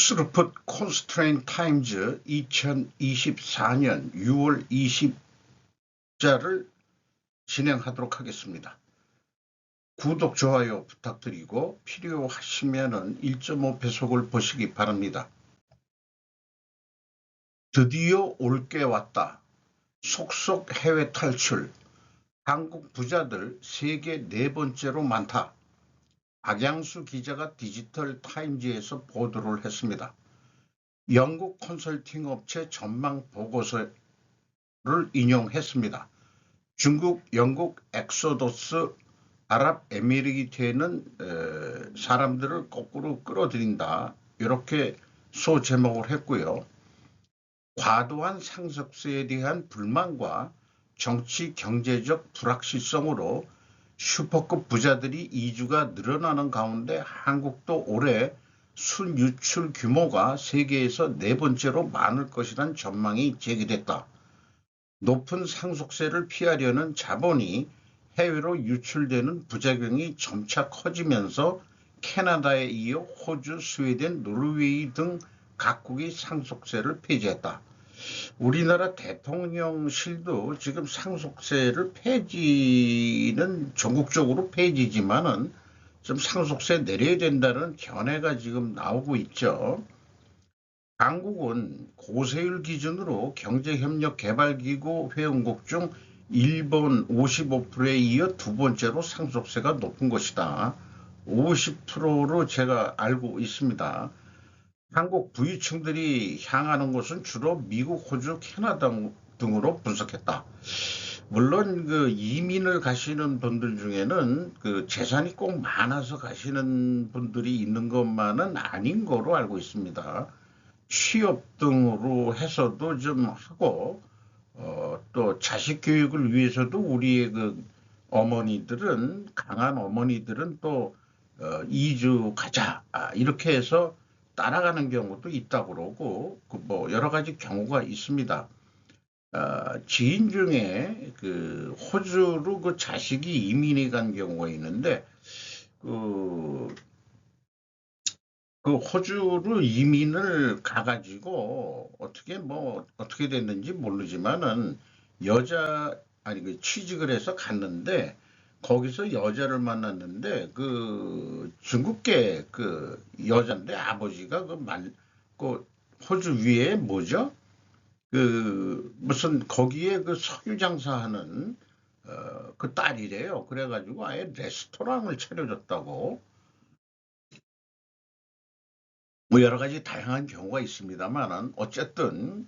스루풋 콘스트레인 타임즈 2024년 6월 20자를 진행하도록 하겠습니다. 구독, 좋아요 부탁드리고 필요하시면 1.5배속을 보시기 바랍니다. 드디어 올게 왔다. 속속 해외 탈출. 한국 부자들 세계 네 번째로 많다. 박양수 기자가 디지털 타임즈에서 보도를 했습니다. 영국 컨설팅 업체 전망 보고서를 인용했습니다. 중국, 영국, 엑소더스, 아랍에미리트에는 사람들을 거꾸로 끌어들인다. 이렇게 소제목을 했고요. 과도한 상속세에 대한 불만과 정치 경제적 불확실성으로 슈퍼급 부자들이 이주가 늘어나는 가운데 한국도 올해 순유출 규모가 세계에서 네 번째로 많을 것이란 전망이 제기됐다. 높은 상속세를 피하려는 자본이 해외로 유출되는 부작용이 점차 커지면서 캐나다에 이어 호주, 스웨덴, 노르웨이 등 각국이 상속세를 폐지했다. 우리나라 대통령실도 지금 상속세를 폐지는 전국적으로 폐지지만은 좀 상속세 내려야 된다는 견해가 지금 나오고 있죠. 한국은 고세율 기준으로 경제협력개발기구 회원국 중 일본 55%에 이어 두 번째로 상속세가 높은 것이다. 50%로 제가 알고 있습니다. 한국 부유층들이 향하는 곳은 주로 미국, 호주, 캐나다 등으로 분석했다. 물론 그 이민을 가시는 분들 중에는 그 재산이 꼭 많아서 가시는 분들이 있는 것만은 아닌 거로 알고 있습니다. 취업 등으로 해서도 좀 하고 또 자식 교육을 위해서도 우리의 그 어머니들은 강한 어머니들은 또 이주 가자 이렇게 해서 따라가는 경우도 있다고 그러고 뭐 여러 가지 경우가 있습니다. 지인 중에 그 호주로 그 자식이 이민이 간 경우가 있는데 그, 그 호주로 이민을 가가지고 어떻게 됐는지 모르지만은 그 취직을 해서 갔는데 거기서 여자를 만났는데 그 중국계 그 여자인데 아버지가 그 호주 위에 뭐죠? 그 무슨 거기에 그 석유 장사하는 그 딸이래요. 그래가지고 아예 레스토랑을 차려줬다고. 뭐 여러 가지 다양한 경우가 있습니다만은 어쨌든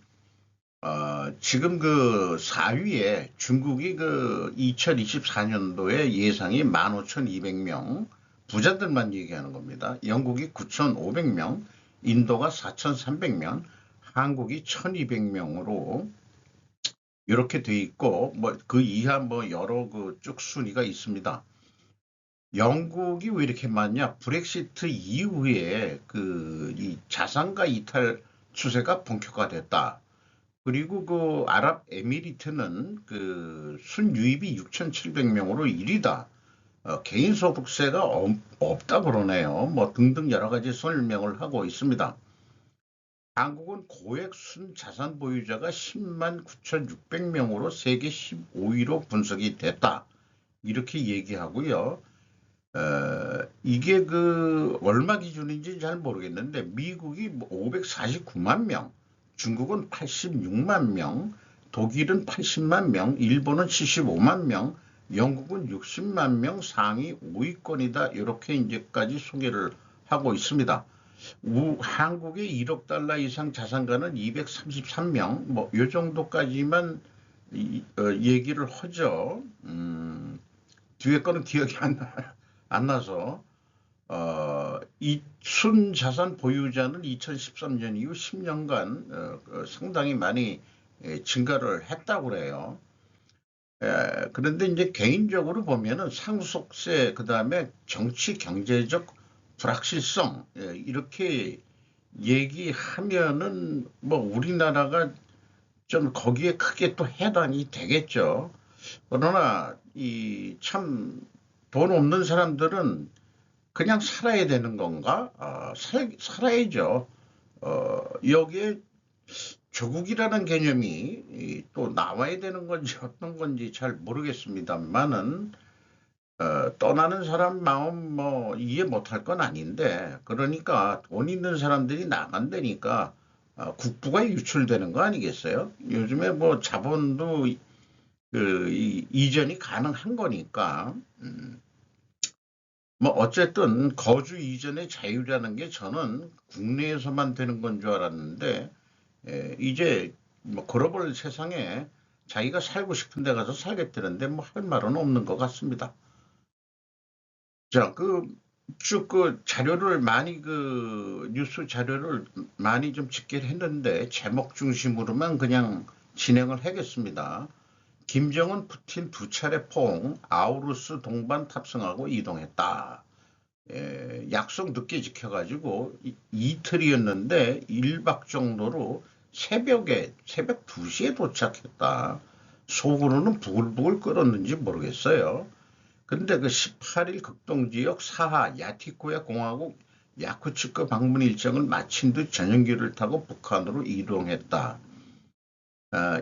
지금 그 4위에 중국이 그 2024년도에 예상이 15,200명 부자들만 얘기하는 겁니다. 영국이 9,500명, 인도가 4,300명, 한국이 1,200명으로 이렇게 돼 있고 뭐 그 이하 뭐 여러 그 쭉 순위가 있습니다. 영국이 왜 이렇게 많냐? 브렉시트 이후에 그 이 자산가 이탈 추세가 본격화됐다. 그리고 그 아랍에미리트는 그 순유입이 6,700명으로 1위다. 개인소득세가 없다 그러네요. 뭐 등등 여러 가지 설명을 하고 있습니다. 한국은 고액 순자산 보유자가 10만 9,600명으로 세계 15위로 분석이 됐다. 이렇게 얘기하고요. 이게 그 얼마 기준인지 잘 모르겠는데 미국이 549만 명, 중국은 86만 명, 독일은 80만 명, 일본은 75만 명, 영국은 60만 명 상위 5위권이다. 이렇게 이제까지 소개를 하고 있습니다. 한국의 1억 달러 이상 자산가는 233명, 뭐 이 정도까지만 얘기를 하죠. 뒤에 거는 기억이 안 나서 이 순자산 보유자는 2013년 이후 10년간 상당히 많이 증가를 했다고 그래요. 그런데 이제 개인적으로 보면은 상속세 그다음에 정치 경제적 불확실성 이렇게 얘기하면은 뭐 우리나라가 좀 거기에 크게 또 해당이 되겠죠. 그러나 이 참 돈 없는 사람들은 그냥 살아야 되는 건가? 살아야죠. 여기에 조국이라는 개념이 또 나와야 되는 건지 어떤 건지 잘 모르겠습니다만은 떠나는 사람 마음 뭐 이해 못할 건 아닌데, 그러니까 돈 있는 사람들이 나간다니까 국부가 유출되는 거 아니겠어요? 요즘에 뭐 자본도 이전이 가능한 거니까. 뭐 어쨌든 거주 이전의 자유라는 게 저는 국내에서만 되는 건 줄 알았는데, 이제 뭐 글로벌 세상에 자기가 살고 싶은 데 가서 살겠다는데 뭐 할 말은 없는 것 같습니다. 자, 쭉 자료를 많이 뉴스 자료를 많이 좀 집계를 했는데 제목 중심으로만 그냥 진행을 하겠습니다. 김정은, 푸틴 두 차례 포옹, 아우루스 동반 탑승하고 이동했다. 약속 늦게 지켜가지고 이틀이었는데 1박 정도로 새벽 2시에 도착했다. 속으로는 부글부글 끓었는지 모르겠어요. 근데 그 18일 극동지역 사하 야티코야 공화국 야쿠츠크 방문 일정을 마친 듯 전용기를 타고 북한으로 이동했다.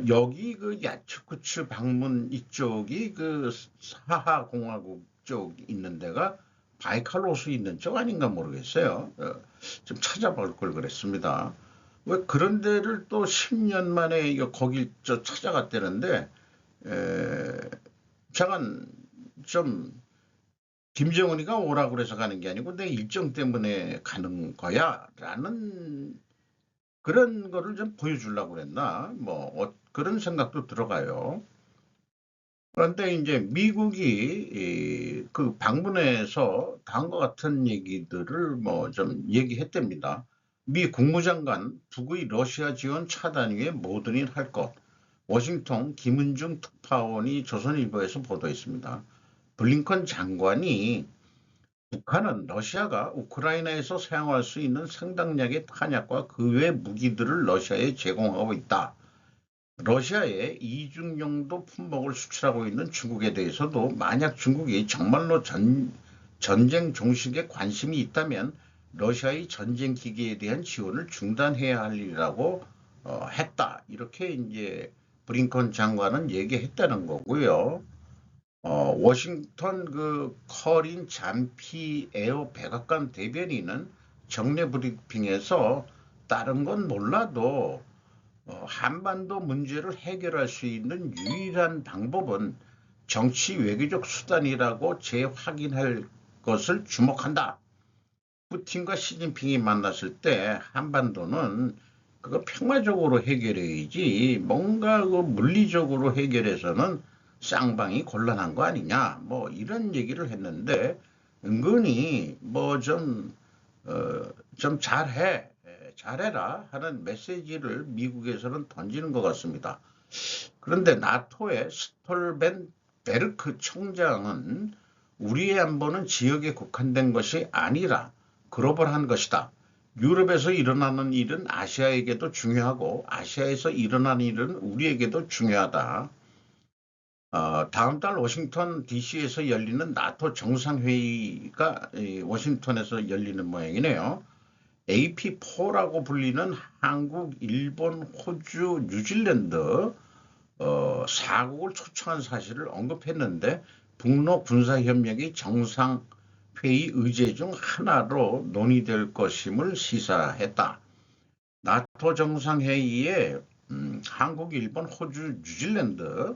여기 그 야쿠츠 방문 이쪽이 그 사하 공화국 쪽 있는 데가 바이칼 호수 있는 쪽 아닌가 모르겠어요. 좀 찾아볼 걸 그랬습니다. 왜 그런 데를 또 10년 만에 거길 찾아갔다는데, 잠깐 좀 김정은이가 오라고 그래서 가는 게 아니고 내 일정 때문에 가는 거야 라는 그런 거를 좀 보여주려고 그랬나 뭐 그런 생각도 들어가요. 그런데 이제 미국이 그 방문해서 다음과 같은 얘기들을 뭐 좀 얘기했답니다. 미 국무장관 북의 러시아 지원 차단 위에 모든 일 할 것. 워싱턴 김은중 특파원이 조선일보에서 보도했습니다. 블링컨 장관이 북한은 러시아가 우크라이나에서 사용할 수 있는 상당량의 탄약과 그 외 무기들을 러시아에 제공하고 있다. 러시아에 이중용도 품목을 수출하고 있는 중국에 대해서도 만약 중국이 정말로 전쟁 종식에 관심이 있다면 러시아의 전쟁 기기에 대한 지원을 중단해야 할 일이라고 했다. 이렇게 이제 브링컨 장관은 얘기했다는 거고요. 워싱턴 커린 잠피 에어 백악관 대변인은 정례 브리핑에서 다른 건 몰라도 한반도 문제를 해결할 수 있는 유일한 방법은 정치 외교적 수단이라고 재확인할 것을 주목한다. 푸틴과 시진핑이 만났을 때 한반도는 그거 평화적으로 해결해야지 뭔가 물리적으로 해결해서는 쌍방이 곤란한 거 아니냐 뭐 이런 얘기를 했는데 은근히 뭐 좀 잘해라 하는 메시지를 미국에서는 던지는 것 같습니다. 그런데 나토의 스톨벤베르크 총장은 우리의 안보는 지역에 국한된 것이 아니라 글로벌한 것이다. 유럽에서 일어나는 일은 아시아에게도 중요하고 아시아에서 일어나는 일은 우리에게도 중요하다. 다음 달 워싱턴 DC에서 열리는 나토 정상회의가 워싱턴에서 열리는 모양이네요. AP4라고 불리는 한국, 일본, 호주, 뉴질랜드 4국을 초청한 사실을 언급했는데 북러 군사협력이 정상회의 의제 중 하나로 논의될 것임을 시사했다. 나토 정상회의에 한국, 일본, 호주, 뉴질랜드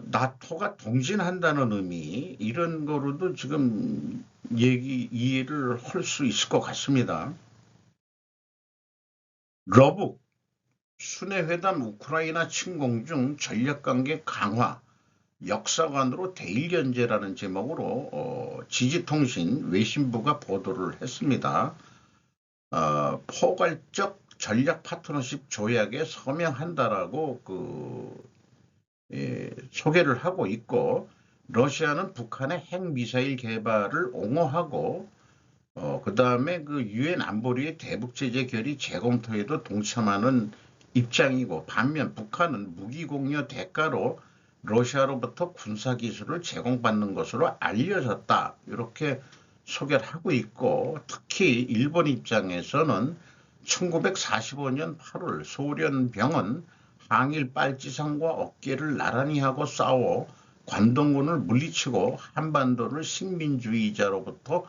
나토가 동진한다는 의미 이런 거로도 지금 이해를 할 수 있을 것 같습니다. 러북 순회회담 우크라이나 침공 중 전략관계 강화 역사관으로 대일견제라는 제목으로 지지통신 외신부가 보도를 했습니다. 포괄적 전략 파트너십 조약에 서명한다라고 소개를 하고 있고 러시아는 북한의 핵미사일 개발을 옹호하고 그 다음에 유엔 안보리의 대북 제재 결의 재검토에도 동참하는 입장이고 반면 북한은 무기 공여 대가로 러시아로부터 군사기술을 제공받는 것으로 알려졌다. 이렇게 소개를 하고 있고 특히 일본 입장에서는 1945년 8월 소련병은 항일 빨치산과 어깨를 나란히 하고 싸워 관동군을 물리치고 한반도를 식민주의자로부터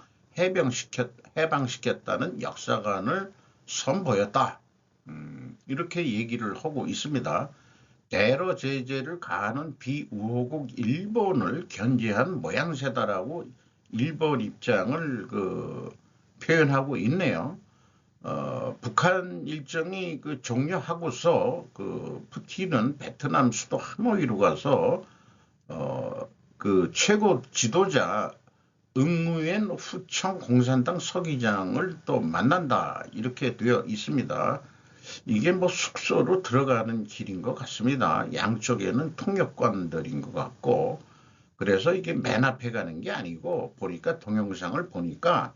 해방시켰다는 역사관을 선보였다. 이렇게 얘기를 하고 있습니다. 대러 제재를 가하는 비우호국 일본을 견제한 모양새다라고 일본 입장을 표현하고 있네요. 북한 일정이 종료하고서 푸틴은 베트남 수도 하노이로 가서 최고 지도자 응우엔 후청 공산당 서기장을 또 만난다 이렇게 되어 있습니다. 이게 뭐 숙소로 들어가는 길인 것 같습니다. 양쪽에는 통역관들인 것 같고, 그래서 이게 맨 앞에 가는 게 아니고 보니까 동영상을 보니까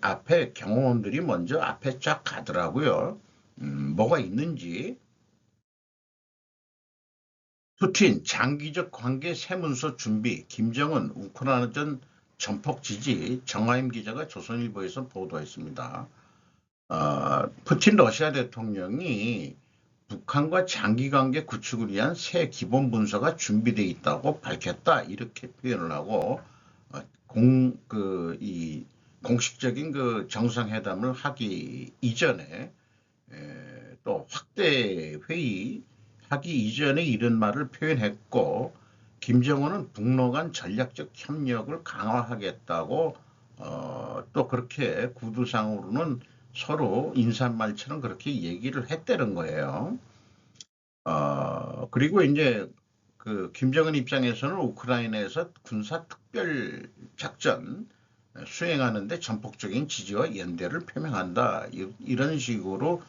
앞에 경호원들이 먼저 앞에 쫙 가더라고요. 뭐가 있는지. 푸틴 장기적 관계 세문서 준비, 김정은 우크라이나전 전폭 지지, 정하임 기자가 조선일보에서 보도했습니다. 푸틴 러시아 대통령이 북한과 장기관계 구축을 위한 새 기본 문서가 준비되어 있다고 밝혔다. 이렇게 표현을 하고 이 공식적인 정상회담을 하기 이전에 또 확대 회의 하기 이전에 이런 말을 표현했고, 김정은은 북러 간 전략적 협력을 강화하겠다고 또 그렇게 구두상으로는 서로 인사말처럼 그렇게 얘기를 했다는 거예요. 그리고 이제 김정은 입장에서는 우크라이나에서 군사 특별 작전 수행하는데 전폭적인 지지와 연대를 표명한다. 이런 식으로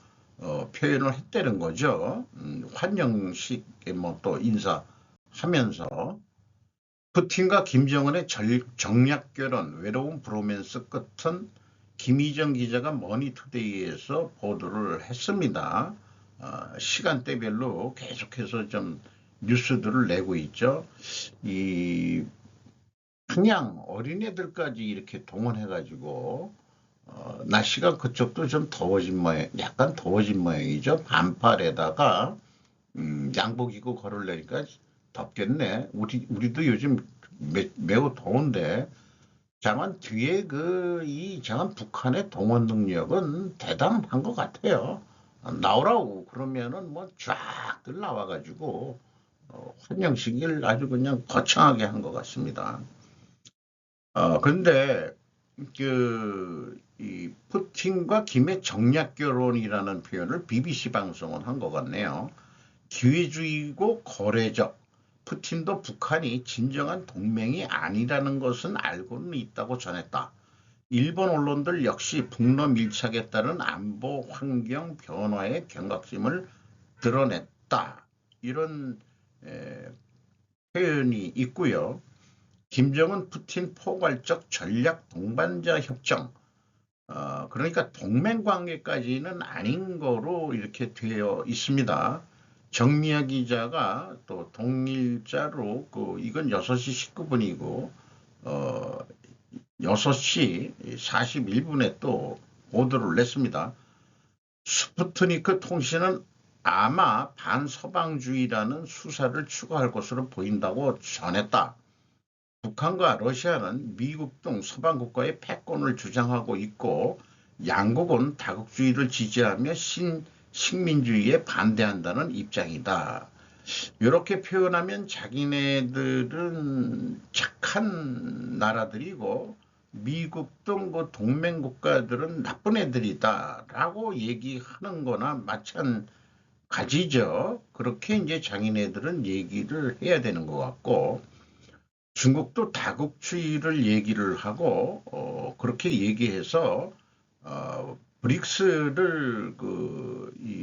표현을 했다는 거죠. 환영식에 뭐 또 인사하면서 푸틴과 김정은의 정략 결혼, 외로운 브로맨스 끝은 김희정 기자가 머니투데이에서 보도를 했습니다. 시간대별로 계속해서 좀 뉴스들을 내고 있죠. 이 그냥 어린애들까지 이렇게 동원해가지고 날씨가 그쪽도 좀 더워진 모양, 약간 더워진 모양이죠. 반팔에다가 양복 입고 걸으려니까 덥겠네. 우리도 요즘 매우 더운데, 다만 뒤에 장한 북한의 동원 능력은 대단한 것 같아요. 나오라고 그러면은 뭐 쫙들 나와가지고 환영식을 아주 그냥 거창하게 한 것 같습니다. 그런데 이 푸틴과 김의 정략 결혼이라는 표현을 BBC 방송은 한 것 같네요. 기회주의고 거래적. 푸틴도 북한이 진정한 동맹이 아니라는 것은 알고는 있다고 전했다. 일본 언론들 역시 북러 밀착에 따른 안보 환경 변화에 경각심을 드러냈다. 이런 표현이 있고요. 김정은 푸틴 포괄적 전략 동반자 협정. 그러니까 동맹 관계까지는 아닌 거로 이렇게 되어 있습니다. 정미아 기자가 또 동일자로 이건 6시 19분이고 6시 41분에 또 보도를 냈습니다. 스푸트니크 통신은 아마 반서방주의라는 수사를 추구할 것으로 보인다고 전했다. 북한과 러시아는 미국 등 서방 국가의 패권을 주장하고 있고, 양국은 다국주의를 지지하며 식민주의에 반대한다는 입장이다. 이렇게 표현하면 자기네들은 착한 나라들이고 미국 등 동맹 국가들은 나쁜 애들이다라고 얘기하는 거나 마찬가지죠. 그렇게 이제 자기네들은 얘기를 해야 되는 것 같고, 중국도 다국주의를 얘기를 하고 그렇게 얘기해서 브릭스를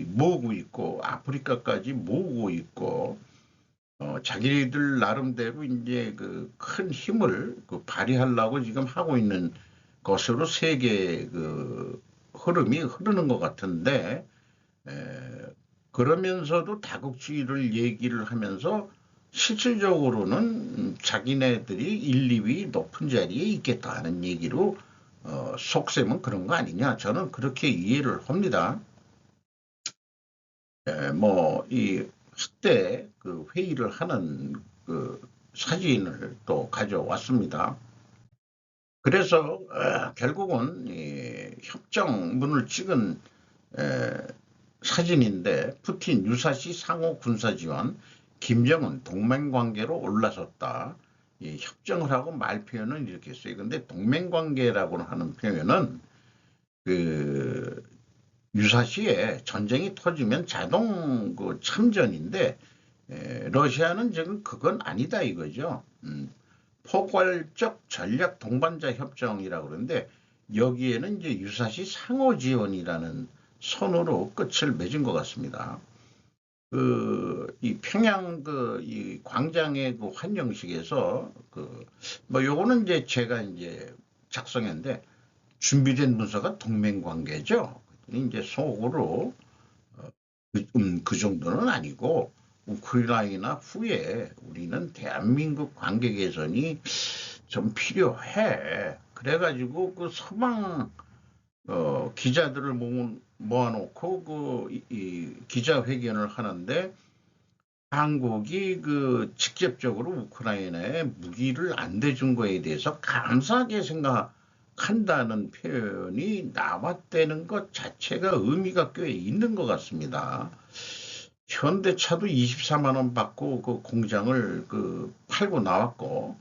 모으고 있고 아프리카까지 모으고 있고 자기들 나름대로 이제 큰 힘을 발휘하려고 지금 하고 있는 것으로 세계 흐름이 흐르는 것 같은데, 그러면서도 다국주의를 얘기를 하면서 실질적으로는 자기네들이 1, 2위 높은 자리에 있겠다 하는 얘기로 속셈은 그런 거 아니냐, 저는 그렇게 이해를 합니다. 뭐 이 확대 그 회의를 하는 그 사진을 또 가져왔습니다. 그래서 결국은 이 협정문을 찍은 에, 사진인데 푸틴 유사시 상호 군사 지원, 김정은 동맹 관계로 올라섰다. 이 협정을 하고 말 표현은 이렇게 써요. 근데 동맹 관계라고 하는 표현은 그 유사시에 전쟁이 터지면 자동 그 참전인데 러시아는 지금 그건 아니다 이거죠. 포괄적 전략 동반자 협정이라고 그러는데 여기에는 이제 유사시 상호 지원이라는 선으로 끝을 맺은 것 같습니다. 이 평양 이 광장의 그 환영식에서 뭐 요거는 이제 제가 이제 작성했는데 준비된 문서가 동맹 관계죠. 이제 속으로 그 정도는 아니고 우크라이나 후에 우리는 대한민국 관계 개선이 좀 필요해. 그래가지고 그 서방 기자들을 모아놓고 이 기자회견을 하는데 한국이 그 직접적으로 우크라이나에 무기를 안 대준 거에 대해서 감사하게 생각한다는 표현이 나왔다는 것 자체가 의미가 꽤 있는 것 같습니다. 현대차도 24만 원 받고 그 공장을 팔고 나왔고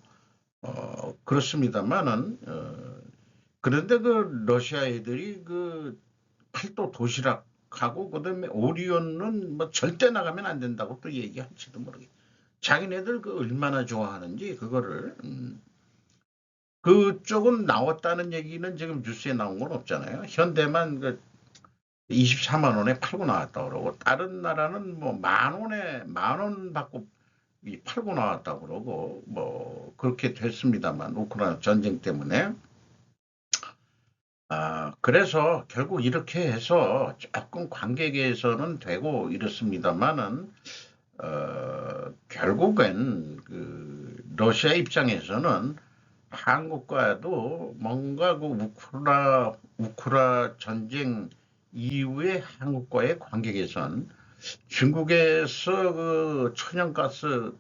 그렇습니다만은 그런데 그 러시아 애들이 그 팔도 도시락하고 그다음에 오리온은 뭐 절대 나가면 안 된다고 또 얘기할지도 모르겠. 자기네들 그 얼마나 좋아하는지 그거를 그쪽은 나왔다는 얘기는 지금 뉴스에 나온 건 없잖아요. 현대만 그 24만 원에 팔고 나왔다 그러고 다른 나라는 뭐 만 원 받고 팔고 나왔다 그러고 뭐 그렇게 됐습니다만 우크라이나 전쟁 때문에 그래서 결국 이렇게 해서 조금 관계에서는 되고 이렇습니다만은 결국엔 그 러시아 입장에서는 한국과도 뭔가 그 우크라 전쟁 이후에 한국과의 관계 개선, 중국에서 그 천연가스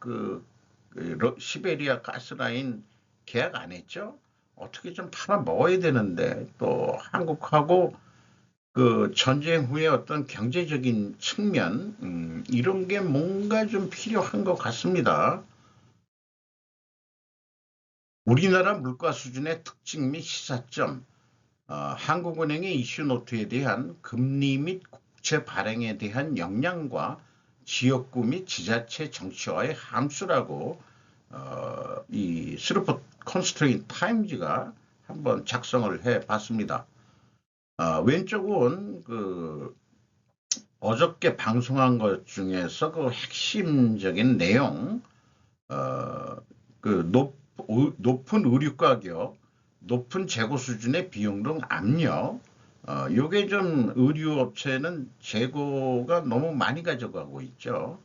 시베리아 가스라인 계약 안 했죠? 어떻게 좀 팔아 먹어야 되는데 또 한국하고 그 전쟁 후에 어떤 경제적인 측면 이런 게 뭔가 좀 필요한 것 같습니다. 우리나라 물가 수준의 특징 및 시사점, 한국은행의 이슈노트에 대한 금리 및 국채 발행에 대한 영향과 지역구 및 지자체 정치화의 함수라고 이 스루퍼 컨스트레인 타임즈가 한번 작성을 해 봤습니다. 왼쪽은 어저께 방송한 것 중에서 그 핵심적인 내용, 높은 의류 가격, 높은 재고 수준의 비용 등 압력, 요게 좀 의류 업체는 재고가 너무 많이 가져가고 있죠.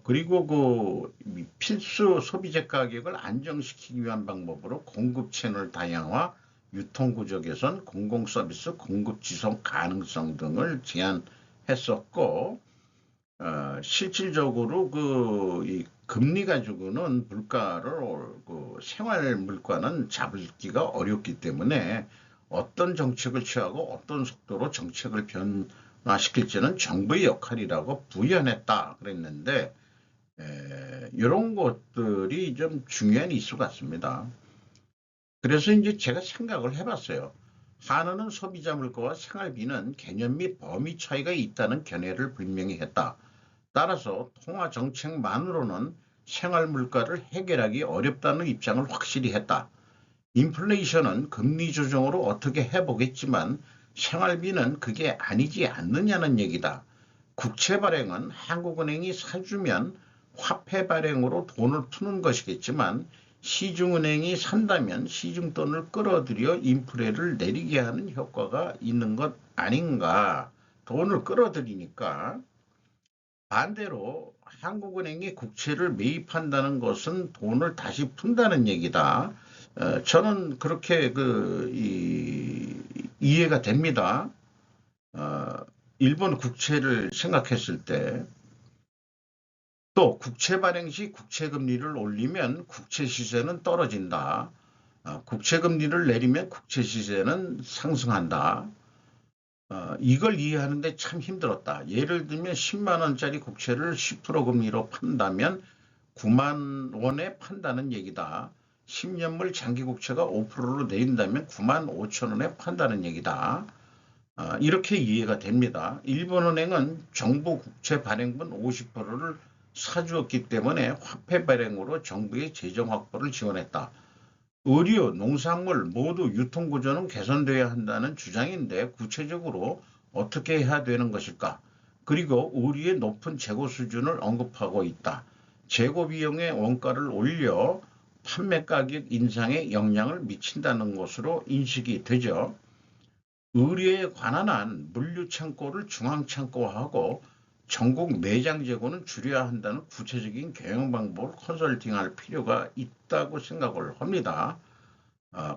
그리고 필수 소비재 가격을 안정시키기 위한 방법으로 공급 채널 다양화, 유통 구조 개선, 공공 서비스 공급 지속 가능성 등을 제안했었고, 실질적으로 이 금리 가지고는 물가를 생활 물가는 잡기가 어렵기 때문에 어떤 정책을 취하고 어떤 속도로 정책을 변화시킬지는 정부의 역할이라고 부연했다 그랬는데 이런 것들이 좀 중요한 이슈 같습니다. 그래서 이제 제가 생각을 해봤어요. 한은은 소비자 물가와 생활비는 개념 및 범위 차이가 있다는 견해를 분명히 했다. 따라서 통화 정책만으로는 생활 물가를 해결하기 어렵다는 입장을 확실히 했다. 인플레이션은 금리 조정으로 어떻게 해보겠지만 생활비는 그게 아니지 않느냐는 얘기다. 국채 발행은 한국은행이 사주면 화폐 발행으로 돈을 푸는 것이겠지만 시중은행이 산다면 시중돈을 끌어들여 인플레를 내리게 하는 효과가 있는 것 아닌가. 돈을 끌어들이니까 반대로 한국은행이 국채를 매입한다는 것은 돈을 다시 푼다는 얘기다. 저는 그렇게 이해가 됩니다. 일본 국채를 생각했을 때 또 국채 발행 시 국채 금리를 올리면 국채 시세는 떨어진다. 국채 금리를 내리면 국채 시세는 상승한다. 이걸 이해하는데 참 힘들었다. 예를 들면 10만 원짜리 국채를 10% 금리로 판다면 9만 원에 판다는 얘기다. 10년물 장기 국채가 5%로 내린다면 9만 5천 원에 판다는 얘기다. 이렇게 이해가 됩니다. 일본은행은 정부 국채 발행분 50%를 사주었기 때문에 화폐 발행으로 정부의 재정 확보를 지원했다. 의류, 농산물 모두 유통구조는 개선돼야 한다는 주장인데 구체적으로 어떻게 해야 되는 것일까? 그리고 의류의 높은 재고 수준을 언급하고 있다. 재고 비용의 원가를 올려 판매 가격 인상에 영향을 미친다는 것으로 인식이 되죠. 의류에 관한 한 물류창고를 중앙창고화하고 전국 매장 재고는 줄여야 한다는 구체적인 경영 방법을 컨설팅할 필요가 있다고 생각을 합니다.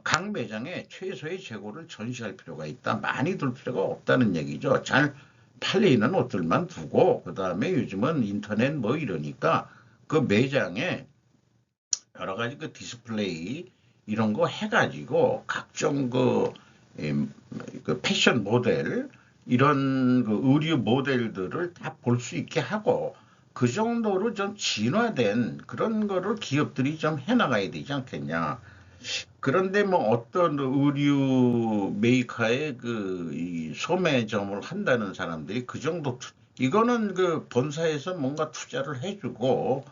각 매장에 최소의 재고를 전시할 필요가 있다. 많이 둘 필요가 없다는 얘기죠. 잘 팔리는 옷들만 두고 그 다음에 요즘은 인터넷 뭐 이러니까 그 매장에 여러 가지 그 디스플레이 이런 거 해가지고 각종 그 패션 모델 이런 그 의류 모델들을 다 볼 수 있게 하고 그 정도로 좀 진화된 그런 거를 기업들이 좀 해나가야 되지 않겠냐. 그런데 뭐 어떤 의류 메이커의 그 소매점을 한다는 사람들이 그 정도 이거는 그 본사에서 뭔가 투자를 해주고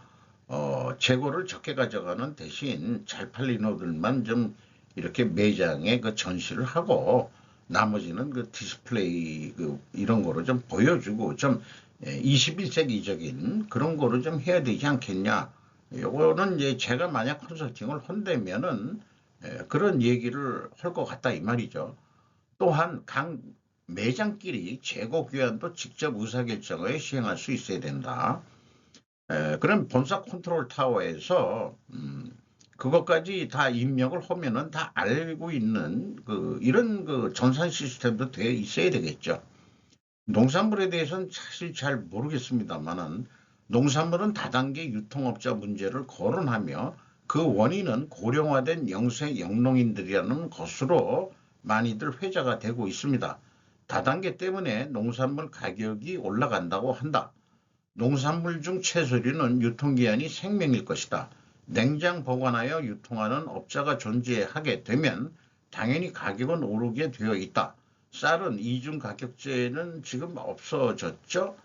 재고를 적게 가져가는 대신 잘 팔린 옷들만 좀 이렇게 매장에 그 전시를 하고 나머지는 그 디스플레이 그 이런 거로 좀 보여주고 좀 21세기적인 그런 거로 좀 해야 되지 않겠냐. 요거는 이제 제가 만약 컨설팅을 한다면은 그런 얘기를 할 것 같다 이 말이죠. 또한 각 매장끼리 재고 교환도 직접 의사결정을 시행할 수 있어야 된다. 그럼 본사 컨트롤 타워에서 그것까지 다 입력을 하면은 다 알고 있는 그 이런 그 전산 시스템도 돼 있어야 되겠죠. 농산물에 대해서는 사실 잘 모르겠습니다만은 농산물은 다단계 유통업자 문제를 거론하며 그 원인은 고령화된 영세 영농인들이라는 것으로 많이들 회자가 되고 있습니다. 다단계 때문에 농산물 가격이 올라간다고 한다. 농산물 중 채소류는 유통기한이 생명일 것이다. 냉장 보관하여 유통하는 업자가 존재하게 되면 당연히 가격은 오르게 되어 있다. 쌀은 이중 가격제는 지금 없어졌죠.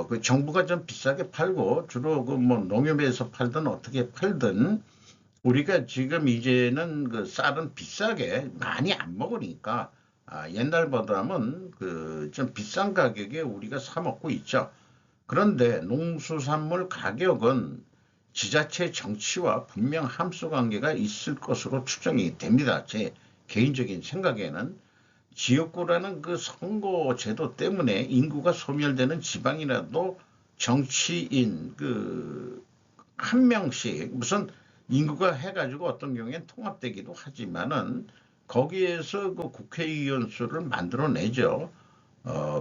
그 정부가 좀 비싸게 팔고 주로 그 뭐 농협에서 팔든 어떻게 팔든 우리가 지금 이제는 그 쌀은 비싸게 많이 안 먹으니까 옛날보다는 그 좀 비싼 가격에 우리가 사 먹고 있죠. 그런데 농수산물 가격은 지자체 정치와 분명 함수 관계가 있을 것으로 추정이 됩니다. 제 개인적인 생각에는 지역구라는 그 선거 제도 때문에 인구가 소멸되는 지방이라도 정치인 그 한 명씩 무슨 인구가 해가지고 어떤 경우엔 통합되기도 하지만은 거기에서 그 국회의원 수를 만들어내죠.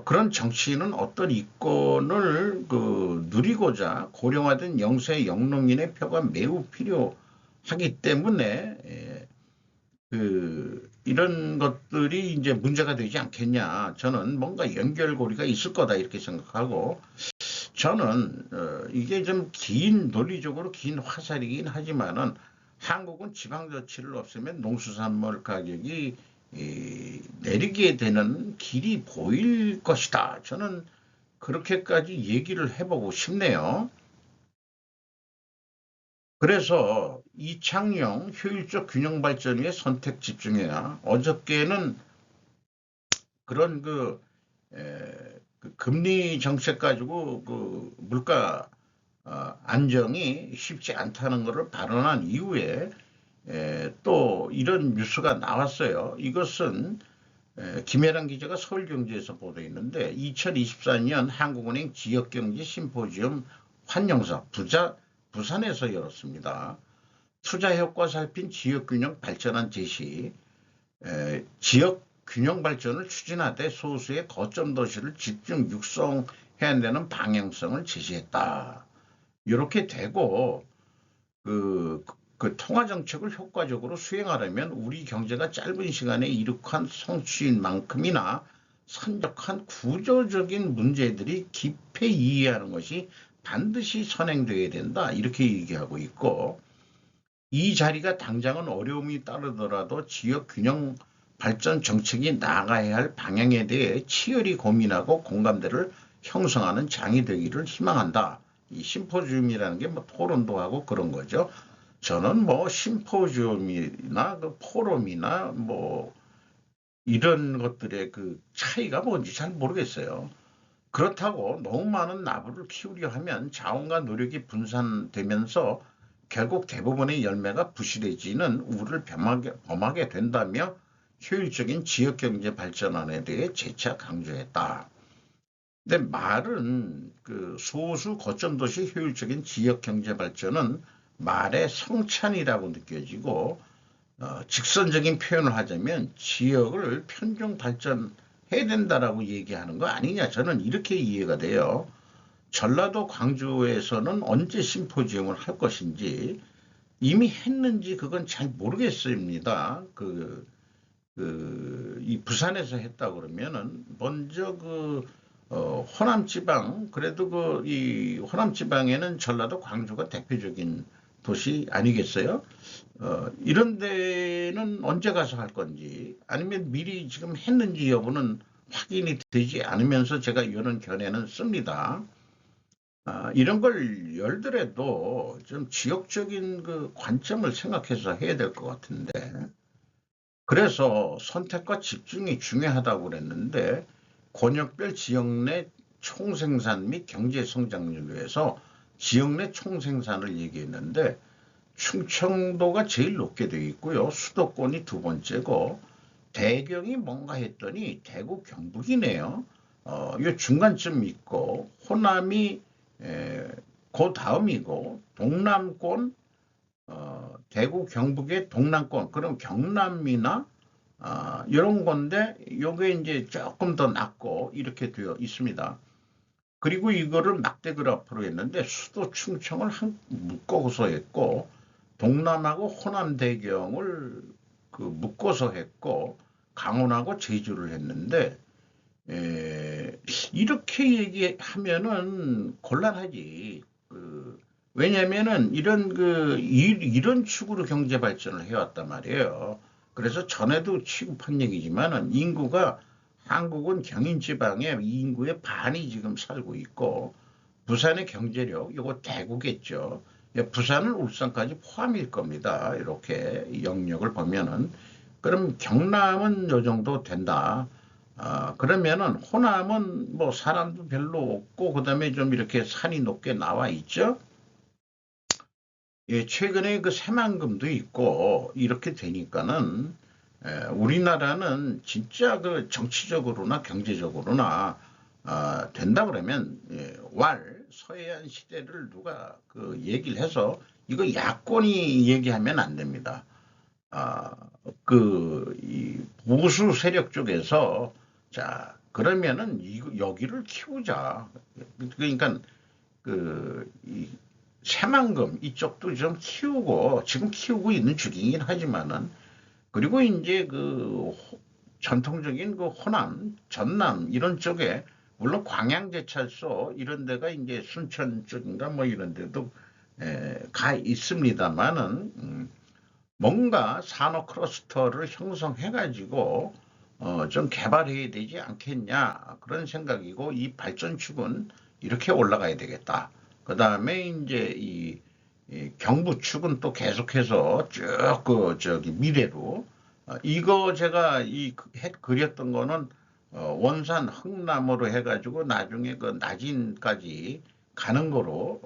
그런 정치인은 어떤 이권을 그 누리고자 고령화된 영세 영농인의 표가 매우 필요하기 때문에 그 이런 것들이 이제 문제가 되지 않겠냐. 저는 뭔가 연결고리가 있을 거다 이렇게 생각하고 저는 이게 좀 긴 논리적으로 긴 화살이긴 하지만은 한국은 지방자치를 없애면 농수산물 가격이 내리게 되는 길이 보일 것이다. 저는 그렇게까지 얘기를 해보고 싶네요. 그래서 이창용 효율적 균형 발전 위에 선택 집중해야 어저께는 그런 그 금리 정책 가지고 그 물가 안정이 쉽지 않다는 것을 발언한 이후에 또 이런 뉴스가 나왔어요. 이것은 김혜랑 기자가 서울경제에서 보도했는데 2024년 한국은행 지역경제 심포지엄 환영사 부산에서 열었습니다. 투자 효과 살핀 지역균형 발전안 제시, 지역 균형 발전을 추진하되 소수의 거점 도시를 집중 육성해야 되는 방향성을 제시했다. 이렇게 되고 그 통화 정책을 효과적으로 수행하려면 우리 경제가 짧은 시간에 이룩한 성취인 만큼이나 산적한 구조적인 문제들이 깊이 이해하는 것이 반드시 선행되어야 된다. 이렇게 얘기하고 있고, 이 자리가 당장은 어려움이 따르더라도 지역 균형 발전 정책이 나가야 할 방향에 대해 치열히 고민하고 공감대를 형성하는 장이 되기를 희망한다. 이 심포지움이라는 게 뭐 토론도 하고 그런 거죠. 저는 뭐 심포지움이나 그 포럼이나 뭐 이런 것들의 그 차이가 뭔지 잘 모르겠어요. 그렇다고 너무 많은 나무를 키우려 하면 자원과 노력이 분산되면서 결국 대부분의 열매가 부실해지는 우를 범하게 된다며 효율적인 지역경제 발전안에 대해 재차 강조했다. 근데 말은 그 소수 거점 도시 효율적인 지역경제 발전은 말의 성찬이라고 느껴지고 직선적인 표현을 하자면 지역을 편중 발전해야 된다라고 얘기하는 거 아니냐 저는 이렇게 이해가 돼요. 전라도 광주에서는 언제 심포지엄을 할 것인지 이미 했는지 그건 잘 모르겠습니다. 이 부산에서 했다 그러면은 먼저 호남 지방 그래도 이 호남 지방에는 전라도 광주가 대표적인 도시 아니겠어요? 이런 데는 언제 가서 할 건지 아니면 미리 지금 했는지 여부는 확인이 되지 않으면서 제가 이런 견해는 씁니다. 이런 걸 열더라도 좀 지역적인 그 관점을 생각해서 해야 될 것 같은데 그래서 선택과 집중이 중요하다고 그랬는데 권역별 지역 내 총생산 및 경제 성장률을 위해서 지역 내 총생산을 얘기했는데 충청도가 제일 높게 되어 있고요. 수도권이 두 번째고 대경이 뭔가 했더니 대구 경북이네요. 이 중간쯤 있고 호남이 그 다음이고 동남권 대구 경북의 동남권 그럼 경남이나 이런 건데 요게 이제 조금 더 낮고 이렇게 되어 있습니다. 그리고 이거를 막대 그래프로 했는데 수도 충청을 묶어서 했고 동남하고 호남 대경을 묶어서 했고 강원하고 제주를 했는데 이렇게 얘기하면은 곤란하지. 왜냐면은 이런 축으로 경제 발전을 해왔단 말이에요. 그래서 전에도 취급한 얘기지만은 인구가 한국은 경인지방에 인구의 반이 지금 살고 있고 부산의 경제력, 이거 대구겠죠. 부산은 울산까지 포함일 겁니다. 이렇게 영역을 보면은. 그럼 경남은 요 정도 된다. 그러면은 호남은 뭐 사람도 별로 없고 그다음에 좀 이렇게 산이 높게 나와 있죠. 예, 최근에 그 새만금도 있고 이렇게 되니까는 우리나라는 진짜 그 정치적으로나 경제적으로나 된다 그러면 서해안 시대를 누가 그 얘기를 해서 이거 야권이 얘기하면 안 됩니다. 이 보수 세력 쪽에서 자 그러면은 여기를 키우자. 그러니까 이 새만금 이쪽도 좀 키우고 지금 키우고 있는 중이긴 하지만은 그리고 이제 전통적인 호남, 전남 이런 쪽에 물론 광양제철소 이런 데가 이제 순천 쪽인가 뭐 이런 데도 가 있습니다만은 뭔가 산업 클러스터를 형성해 가지고 좀 개발해야 되지 않겠냐 그런 생각이고 이 발전축은 이렇게 올라가야 되겠다. 그 다음에 이제 이 경부축은 또 계속해서 쭉 미래로 이거 제가 그렸던 거는 원산 흥남으로 해가지고 나중에 나진까지 가는 거로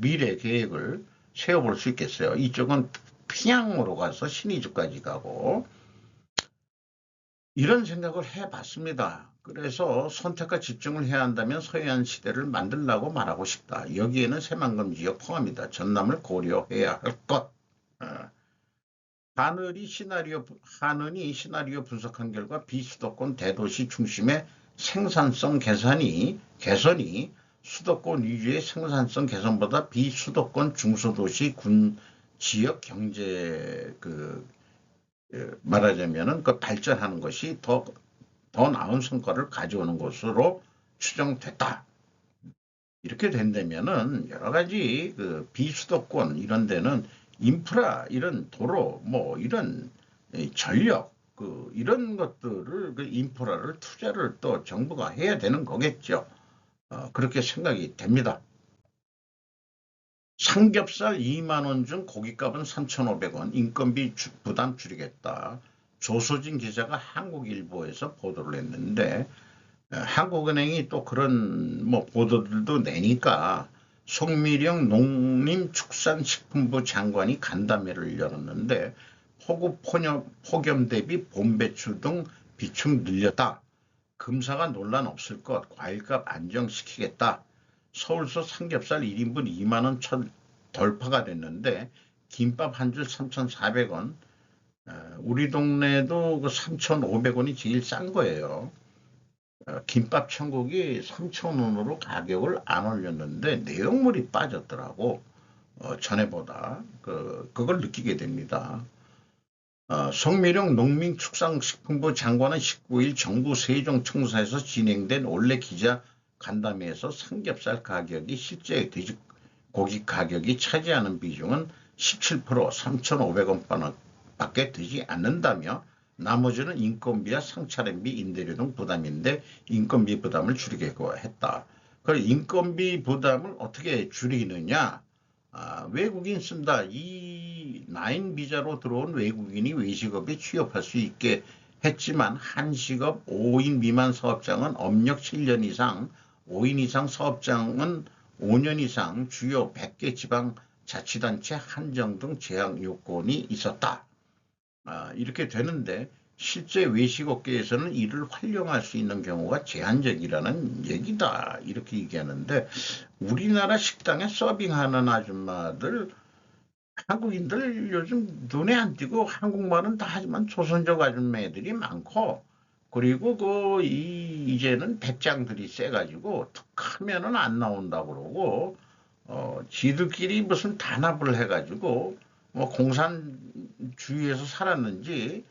미래 계획을 세워볼 수 있겠어요. 이쪽은 평양으로 가서 신의주까지 가고 이런 생각을 해봤습니다. 그래서 선택과 집중을 해야 한다면 서해안 시대를 만들라고 말하고 싶다. 여기에는 새만금 지역 포함이다. 전남을 고려해야 할 것. 하는이 시나리오 분석한 결과 비수도권 대도시 중심의 생산성 개선이 수도권 위주의 생산성 개선보다 비수도권 중소도시 군 지역 경제 말하자면은 그 발전하는 것이 더 나은 성과를 가져오는 것으로 추정됐다. 이렇게 된다면은 여러 가지 그 비수도권 이런 데는 인프라 이런 도로 뭐 이런 전력 이런 것들을 그 인프라를 투자를 또 정부가 해야 되는 거겠죠. 그렇게 생각이 됩니다. 삼겹살 2만 원 중 고깃값은 3,500원, 인건비 부담 줄이겠다. 조소진 기자가 한국일보에서 보도를 했는데 한국은행이 또 그런 뭐 보도들도 내니까 송미령 농림축산식품부 장관이 간담회를 열었는데 폭염 대비 봄배추 등 비축 늘렸다. 금사가 논란 없을 것, 과일값 안정시키겠다. 서울서 삼겹살 1인분 2만 원 돌파가 됐는데 김밥 한 줄 3,400원. 우리 동네도 그 3,500원이 제일 싼 거예요. 김밥 천국이 3,000원으로 가격을 안 올렸는데 내용물이 빠졌더라고. 전에보다 그걸 느끼게 됩니다. 성미령 농민축산식품부 장관은 19일 정부 세종청사에서 진행된 원래 기자 간담회에서 삼겹살 가격이 실제 돼지고기 가격이 차지하는 비중은 17% 3,500원 밖에 되지 않는다며 나머지는 인건비와 상차림비, 임대료 등 부담인데 인건비 부담을 줄이겠고 했다. 그 인건비 부담을 어떻게 줄이느냐? 외국인 쓴다. 이 나인 비자로 들어온 외국인이 외식업에 취업할 수 있게 했지만 한식업 5인 미만 사업장은 업력 7년 이상, 5인 이상 사업장은 5년 이상 주요 100개 지방자치단체 한정 등 제한 요건이 있었다. 이렇게 되는데 실제 외식업계에서는 이를 활용할 수 있는 경우가 제한적이라는 얘기다. 이렇게 얘기하는데 우리나라 식당에 서빙하는 아줌마들 한국인들 요즘 눈에 안 띄고 한국말은 다 하지만 조선족 아줌마들이 많고 그리고 이제는 배짱들이 세가지고 툭하면은 안 나온다고 그러고 지들끼리 무슨 단합을 해가지고 뭐 공산주의에서 살았는지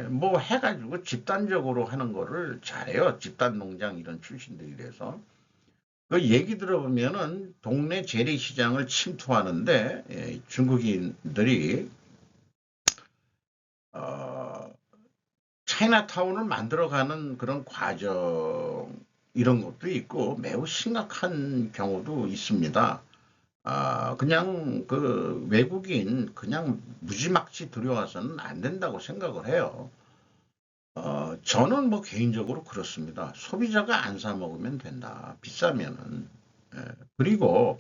뭐 해가지고 집단적으로 하는 거를 잘해요. 집단농장 이런 출신들이라서. 그 얘기 들어보면은 동네 재래시장을 침투하는데 중국인들이 차이나타운을 만들어가는 그런 과정 이런 것도 있고 매우 심각한 경우도 있습니다. 그냥 그 외국인 그냥 무지막지 들여와서는 안 된다고 생각을 해요. 저는 뭐 개인적으로 그렇습니다. 소비자가 안 사 먹으면 된다. 비싸면은. 그리고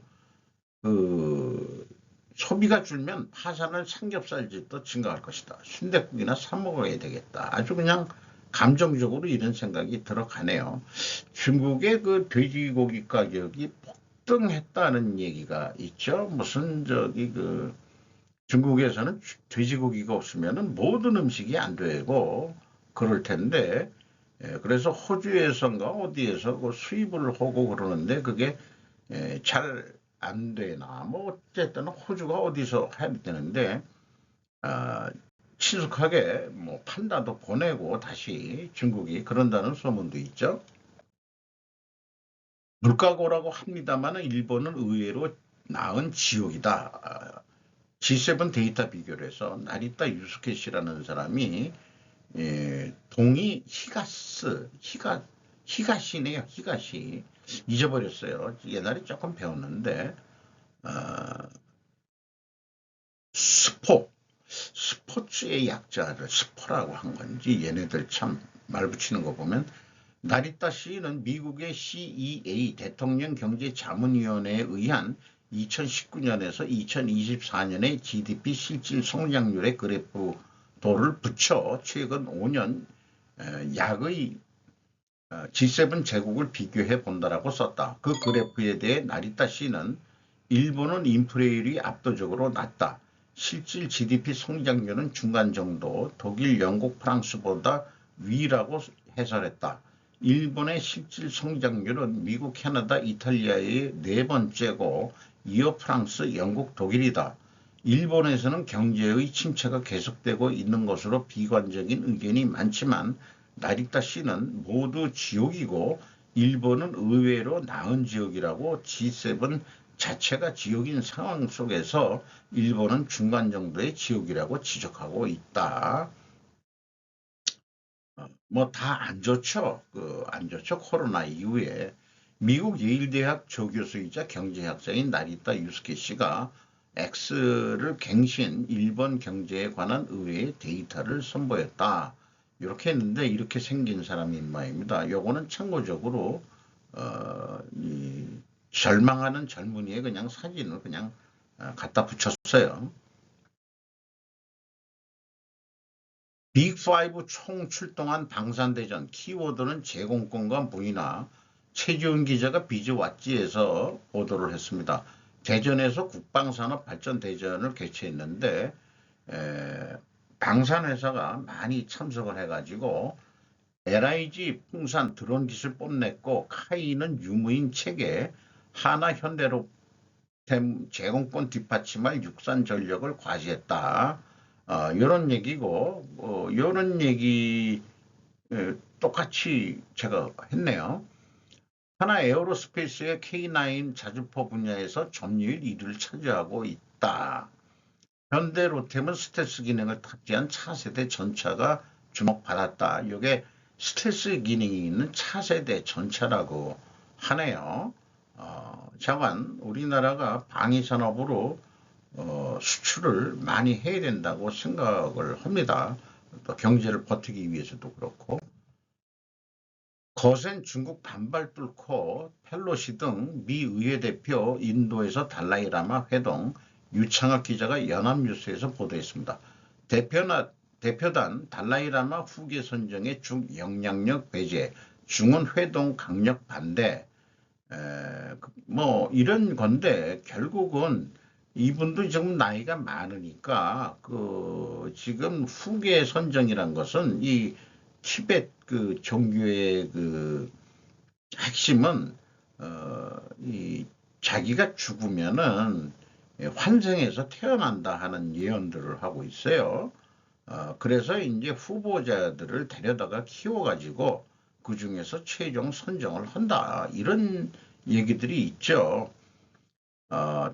그 소비가 줄면 파산할 삼겹살집도 증가할 것이다. 순댓국이나 사 먹어야 되겠다. 아주 그냥 감정적으로 이런 생각이 들어가네요. 중국의 그 돼지고기 가격이 폭등했다는 얘기가 있죠. 무슨 중국에서는 돼지고기가 없으면 모든 음식이 안 되고 그럴 텐데 그래서 호주에선가 어디에서 그 수입을 하고 그러는데 그게 잘 안 되나 뭐 어쨌든 호주가 어디서 해야 되는데 친숙하게 뭐 판다도 보내고 다시 중국이 그런다는 소문도 있죠. 물가고라고 합니다만 일본은 의외로 나은 지역이다. G7 데이터 비교를 해서 나리타 유스케시라는 사람이 동이 히가시네요. 히가시 잊어버렸어요. 옛날에 조금 배웠는데 스포츠의 약자를 스포라고 한 건지 얘네들 참 말 붙이는 거 보면 나리타 씨는 미국의 CEA 대통령 경제자문위원회에 의한 2019년에서 2024년의 GDP 실질 성장률의 그래프도를 붙여 최근 5년 약의 G7 제국을 비교해 본다라고 썼다. 그 그래프에 대해 나리타 씨는 일본은 인플레이율이 압도적으로 낮다. 실질 GDP 성장률은 중간 정도, 독일, 영국, 프랑스보다 위라고 해설했다. 일본의 실질 성장률은 미국, 캐나다, 이탈리아의 네 번째고 이어 프랑스, 영국, 독일이다. 일본에서는 경제의 침체가 계속되고 있는 것으로 비관적인 의견이 많지만 나리타 씨는 모두 지옥이고 일본은 의외로 나은 지역이라고 G7 자체가 지옥인 상황 속에서 일본은 중간 정도의 지옥이라고 지적하고 있다. 뭐 다 안 좋죠. 안 좋죠. 코로나 이후에 미국 예일대학 조교수이자 경제학자인 나리타 유스케 씨가 X를 갱신 일본 경제에 관한 의외의 데이터를 선보였다. 이렇게 했는데 이렇게 생긴 사람인 모양입니다. 요거는 참고적으로 이 절망하는 젊은이의 그냥 사진을 그냥 갖다 붙였어요. 빅5 총 출동한 방산대전 키워드는 제공권과 무인화. 최지훈 기자가 비즈왓지에서 보도를 했습니다. 대전에서 국방산업발전대전을 개최했는데 방산회사가 많이 참석을 해가지고 LIG 풍산 드론 기술 뽐냈고 카이는 유무인 체계 하나 현대로 제공권 뒷받침할 육산 전력을 과시했다. 이런 얘기고 이런 얘기 똑같이 제가 했네요. 하나 에어로스페이스의 K9 자주포 분야에서 점유율 1위를 차지하고 있다. 현대 로템은 스텔스 기능을 탑재한 차세대 전차가 주목받았다. 이게 스텔스 기능이 있는 차세대 전차라고 하네요. 자관 우리나라가 방위산업으로 수출을 많이 해야 된다고 생각을 합니다. 또 경제를 버티기 위해서도 그렇고. 거센 중국 반발 뚫고 펠로시 등 미 의회 대표 인도에서 달라이라마 회동 유창학 기자가 연합뉴스에서 보도했습니다. 대표단 달라이라마 후계 선정의 중영향력 배제, 중은 회동 강력 반대, 뭐 이런 건데 결국은 이분도 지금 나이가 많으니까 지금 후계 선정이란 것은 이 티베트 종교의 핵심은 이 자기가 죽으면은 환생해서 태어난다 하는 예언들을 하고 있어요. 그래서 이제 후보자들을 데려다가 키워가지고 그 중에서 최종 선정을 한다. 이런 얘기들이 있죠.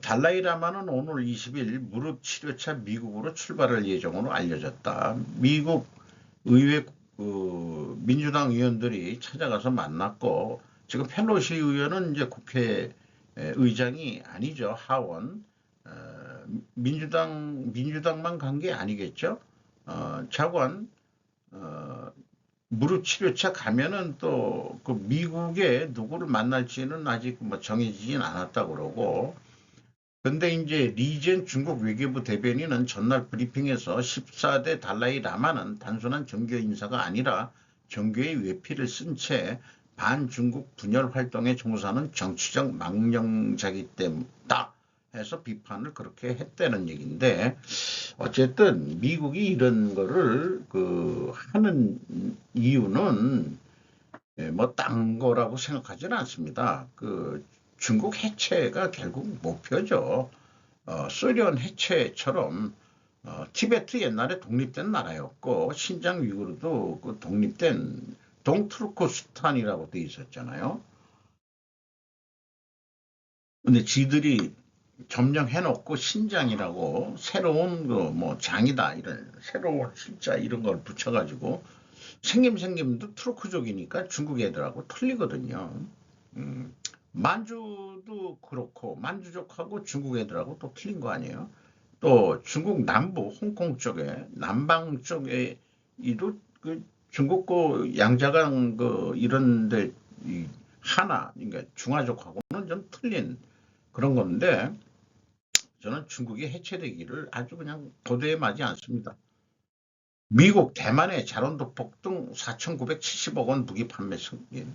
달라이라마는 오늘 20일 무릎 치료차 미국으로 출발할 예정으로 알려졌다. 미국 의회 민주당 의원들이 찾아가서 만났고 지금 펠로시 의원은 이제 국회 의장이 아니죠. 하원. 민주당만 간 게 아니겠죠. 차관 무릎 치료차 가면은 또 그 미국에 누구를 만날지는 아직 뭐 정해지진 않았다 그러고. 근데 이제 리젠 중국 외교부 대변인은 전날 브리핑에서 14대 달라이 라마는 단순한 종교 인사가 아니라 종교의 외피를 쓴 채 반중국 분열 활동에 종사하는 정치적 망령자기 때문이다 해서 비판을 그렇게 했다는 얘기인데 어쨌든 미국이 이런 거를 하는 이유는 뭐 딴 거라고 생각하지는 않습니다. 중국 해체가 결국 목표죠. 소련 해체처럼 티베트 옛날에 독립된 나라였고 신장 위구르도 독립된 동투르크스탄이라고 돼 있었잖아요. 근데 지들이 점령해놓고 신장이라고 새로운 뭐 장이다 이런 새로운 실자 이런 걸 붙여가지고 생김도 트루크족이니까 중국 애들하고 틀리거든요. 음, 만주도 그렇고 만주족하고 중국 애들하고 또 틀린 거 아니에요? 또 중국 남부 홍콩 쪽에 남방 쪽에 이도 중국 양자강 이런데 하나 그러니까 중화족하고는 좀 틀린 그런 건데 저는 중국이 해체되기를 아주 그냥 고대에 마지 않습니다. 미국, 대만의 자론도폭 등 4,970억 원 무기 판매 승인.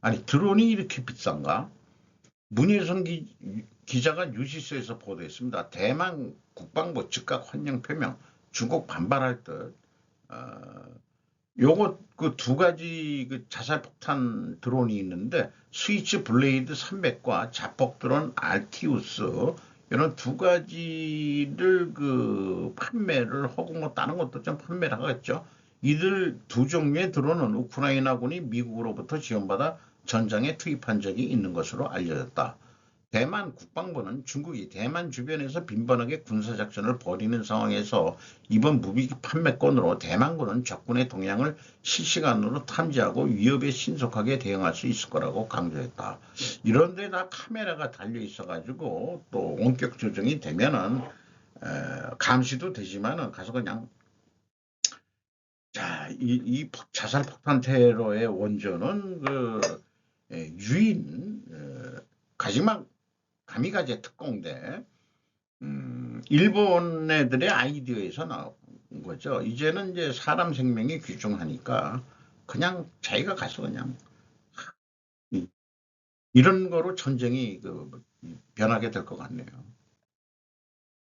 아니 드론이 이렇게 비싼가? 문희선 기자가 뉴시스에서 보도했습니다. 대만 국방부 즉각 환영 표명, 중국 반발할 듯. 요거 그 두 가지 그 자살 폭탄 드론이 있는데 스위치 블레이드 300과 자폭 드론 알티우스 이런 두 가지를 그 판매를 하고 뭐 다른 것도 좀 판매를 하겠죠. 이들 두 종류의 드론은 우크라이나군이 미국으로부터 지원받아 전장에 투입한 적이 있는 것으로 알려졌다. 대만 국방부는 중국이 대만 주변에서 빈번하게 군사작전을 벌이는 상황에서 이번 무기기 판매권으로 대만군은 적군의 동향을 실시간으로 탐지하고 위협에 신속하게 대응할 수 있을 거라고 강조했다. 이런 데다 카메라가 달려 있어가지고 또 원격 조정이 되면은 감시도 되지만은 가서 그냥 자, 이 자살 폭탄 테러의 원조는 그 유인 가지막 가미가제 특공대 일본 애들의 아이디어에서 나온 거죠. 이제는 이제 사람 생명이 귀중하니까 그냥 자기가 가서 그냥 이런 거로 전쟁이 변하게 될 것 같네요.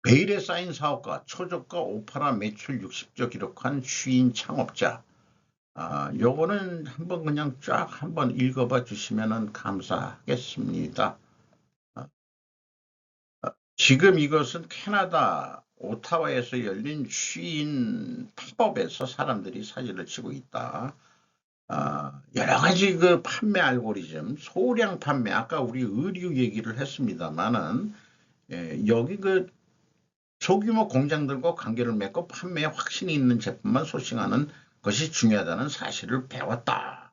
베일에 쌓인 사업가, 초저가 오파라 매출 60조 기록한 쉬인 창업자. 요거는 한번 그냥 쫙 한번 읽어봐 주시면 감사하겠습니다. 지금 이것은 캐나다 오타와에서 열린 쉬인 팝업에서 사람들이 사진을 치고 있다. 여러 가지 그 판매 알고리즘, 소량 판매, 아까 우리 의류 얘기를 했습니다만은, 여기 그 소규모 공장들과 관계를 맺고 판매에 확신이 있는 제품만 소싱하는 것이 중요하다는 사실을 배웠다.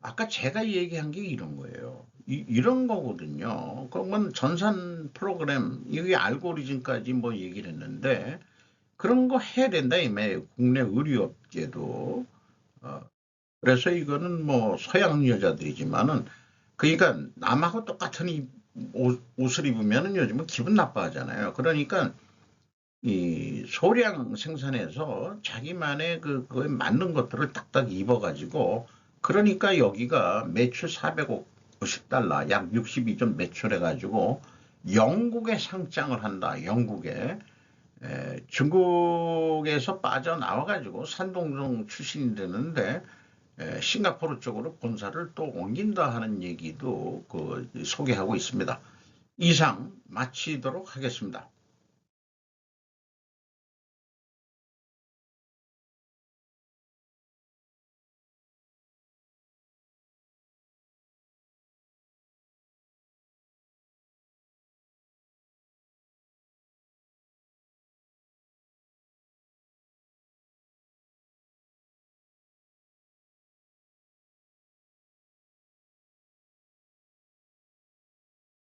아까 제가 얘기한 게 이런 거예요. 이런 거거든요. 그러면 전산 프로그램, 이게 알고리즘까지 뭐 얘기를 했는데, 그런 거 해야 된다, 이메 국내 의류업계도. 그래서 이거는 뭐 서양 여자들이지만은, 그러니까 남하고 똑같은 옷을 입으면은 요즘은 기분 나빠하잖아요. 그러니까 이 소량 생산해서 자기만의 그거에 맞는 것들을 딱딱 입어가지고 그러니까 여기가 매출 450달러 약 62점 매출해가지고 영국에 상장을 한다. 영국에 중국에서 빠져나와가지고 산동종 출신이 되는데 싱가포르 쪽으로 본사를 또 옮긴다 하는 얘기도 소개하고 있습니다. 이상 마치도록 하겠습니다.